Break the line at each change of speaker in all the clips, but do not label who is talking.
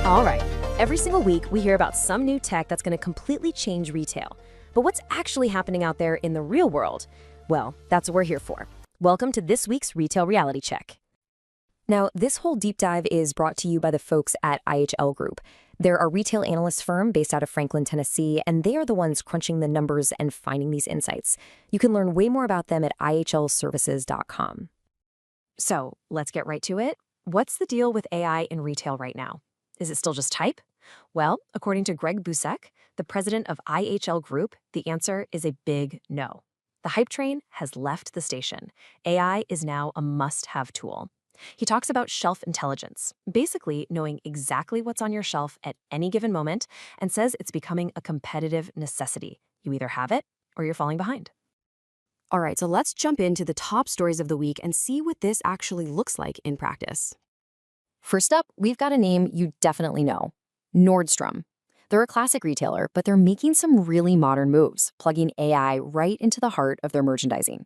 All right. Every single week, we hear about some new tech that's going to completely change retail. But what's actually happening out there in the real world? Well, that's what we're here for. Welcome to this week's Retail Reality Check. Now, this whole deep dive is brought to you by the folks at IHL Group. They're a retail analyst firm based out of Franklin, Tennessee, and they are the ones crunching the numbers and finding these insights. You can learn way more about them at ihlservices.com. So, let's get right to it. What's the deal with AI in retail right now? Is it still just hype? Well, according to Greg Busek, the president of IHL Group, the answer is a big no. The hype train has left the station. AI is now a must-have tool. He talks about shelf intelligence, basically knowing exactly what's on your shelf at any given moment, and says it's becoming a competitive necessity. You either have it or you're falling behind. All right, so let's jump into the top stories of the week and see what this actually looks like in practice. First up, we've got a name you definitely know, Nordstrom. They're a classic retailer, but they're making some really modern moves, plugging AI right into the heart of their merchandising.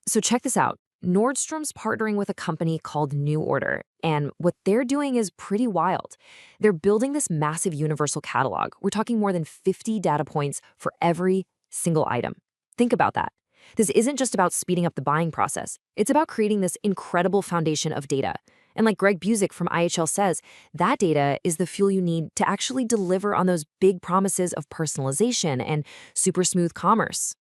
So check this out. Nordstrom's partnering with a company called New Order, and what they're doing is pretty wild. They're building this massive universal catalog. We're talking more than 50 data points for every single item. Think about that. This isn't just about speeding up the buying process. It's about creating this incredible foundation of data. And like Greg Busek from IHL says, that data is the fuel you need to actually deliver on those big promises of personalization and super smooth commerce.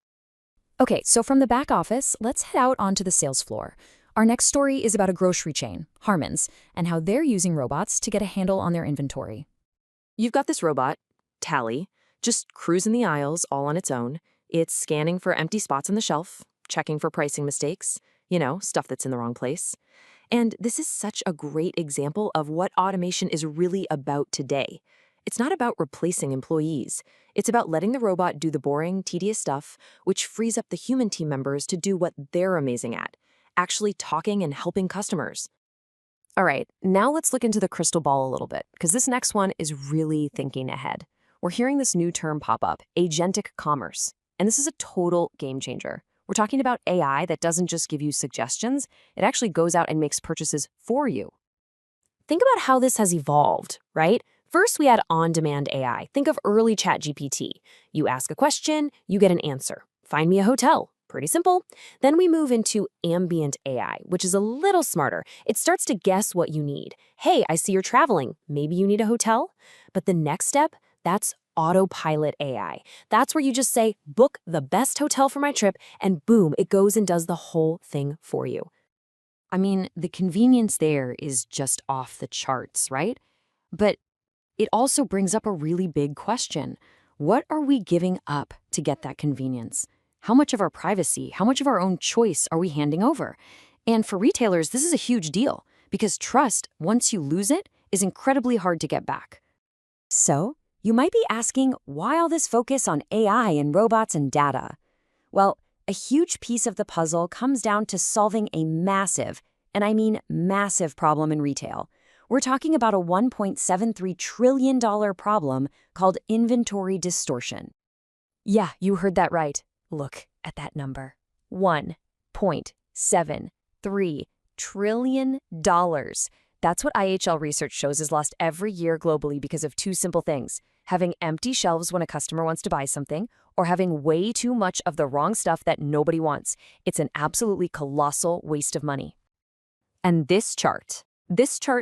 Okay, so from the back office, let's head out onto the sales floor. Our next story is about a grocery chain, Harmon's, and how they're using robots to get a handle on their inventory. You've got this robot, Tally, just cruising the aisles all on its own. It's scanning for empty spots on the shelf, checking for pricing mistakes, stuff that's in the wrong place. And this is such a great example of what automation is really about today. It's not about replacing employees. It's about letting the robot do the boring, tedious stuff, which frees up the human team members to do what they're amazing at, actually talking and helping customers. All right, now let's look into the crystal ball a little bit, because this next one is really thinking ahead. We're hearing this new term pop up, Agentic commerce, and this is a total game changer. We're talking about AI that doesn't just give you suggestions, it actually goes out and makes purchases for you. Think about how this has evolved, right? First, we had on-demand AI. Think of early ChatGPT. You ask a question, you get an answer. Find me a hotel. Pretty simple. Then we move into ambient AI, which is a little smarter. It starts to guess what you need. Hey, I see you're traveling. Maybe you need a hotel? But the next step, that's autopilot AI. That's where you just say, book the best hotel for my trip, and boom, it goes and does the whole thing for you. I mean, the convenience there is just off the charts, right? But it also brings up a really big question. What are we giving up to get that convenience? How much of our privacy, how much of our own choice are we handing over? And for retailers, this is a huge deal because trust, once you lose it, is incredibly hard to get back. So, you might be asking, why all this focus on AI and robots and data? Well, a huge piece of the puzzle comes down to solving a massive, and I mean massive problem in retail. We're talking about a $1.73 trillion problem called inventory distortion. Yeah, you heard that right. Look at that number. $1.73 trillion. That's what IHL research shows is lost every year globally because of two simple things: having empty shelves when a customer wants to buy something, or having way too much of the wrong stuff that nobody wants. It's an absolutely colossal waste of money. And this chart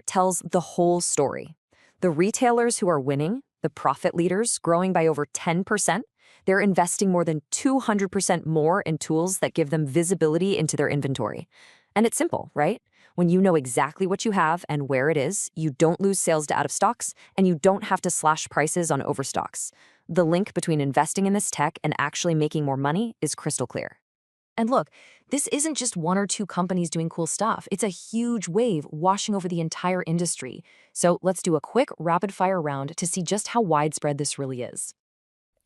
tells the whole story. The retailers who are winning, the profit leaders growing by over 10%, they're investing more than 200% more in tools that give them visibility into their inventory. And it's simple, right? When you know exactly what you have and where it is, you don't lose sales to out of stocks, and you don't have to slash prices on overstocks. The link between investing in this tech and actually making more money is crystal clear. And look, this isn't just one or two companies doing cool stuff. It's a huge wave washing over the entire industry. So let's do a quick rapid-fire round to see just how widespread this really is.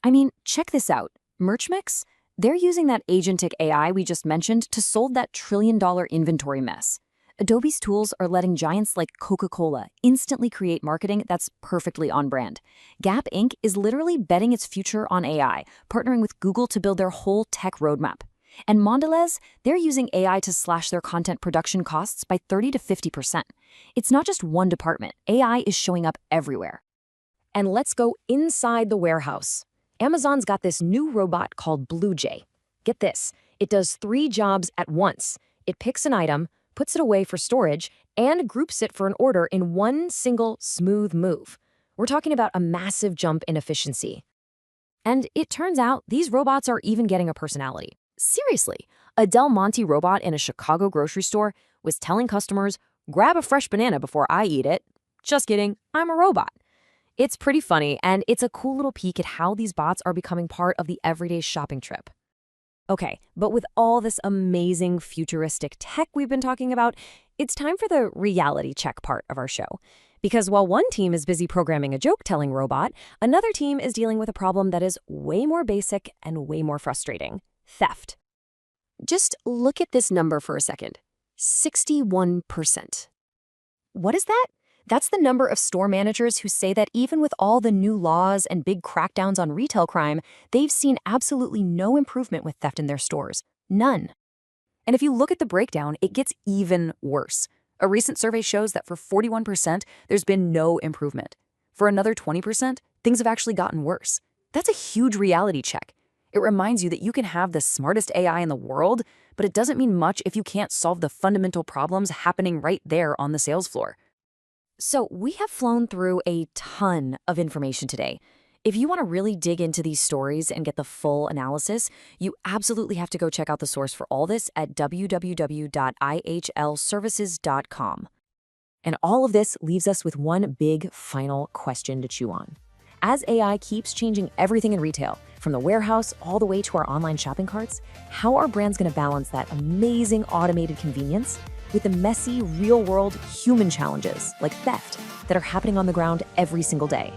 I mean, check this out. Merchmix, they're using that Agentic AI we just mentioned to solve that trillion-dollar inventory mess. Adobe's tools are letting giants like Coca-Cola instantly create marketing that's perfectly on brand. Gap Inc. is literally betting its future on AI, partnering with Google to build their whole tech roadmap. And Mondelez, they're using AI to slash their content production costs by 30 to 50%. It's not just one department. AI is showing up everywhere. And let's go inside the warehouse. Amazon's got this new robot called Blue Jay. Get this, it does 3 jobs at once. It picks an item, puts it away for storage, and groups it for an order in one single smooth move. We're talking about a massive jump in efficiency. And it turns out these robots are even getting a personality. Seriously, a Del Monte robot in a Chicago grocery store was telling customers, "Grab a fresh banana before I eat it." Just kidding, I'm a robot. It's pretty funny, and it's a cool little peek at how these bots are becoming part of the everyday shopping trip. Okay, but with all this amazing futuristic tech we've been talking about, it's time for the reality check part of our show. Because while one team is busy programming a joke-telling robot, another team is dealing with a problem that is way more basic and way more frustrating: theft. Just look at this number for a second. 61%. What is that? That's the number of store managers who say that even with all the new laws and big crackdowns on retail crime, they've seen absolutely no improvement with theft in their stores. None. And if you look at the breakdown, it gets even worse. A recent survey shows that for 41%, there's been no improvement. For another 20%, things have actually gotten worse. That's a huge reality check. It reminds you that you can have the smartest AI in the world, but it doesn't mean much if you can't solve the fundamental problems happening right there on the sales floor. So we have flown through a ton of information today. If you want to really dig into these stories and get the full analysis, you absolutely have to go check out the source for all this at www.ihlservices.com. And all of this leaves us with one big final question to chew on. As AI keeps changing everything in retail, from the warehouse all the way to our online shopping carts, how are brands going to balance that amazing automated convenience with the messy, real-world human challenges like theft that are happening on the ground every single day?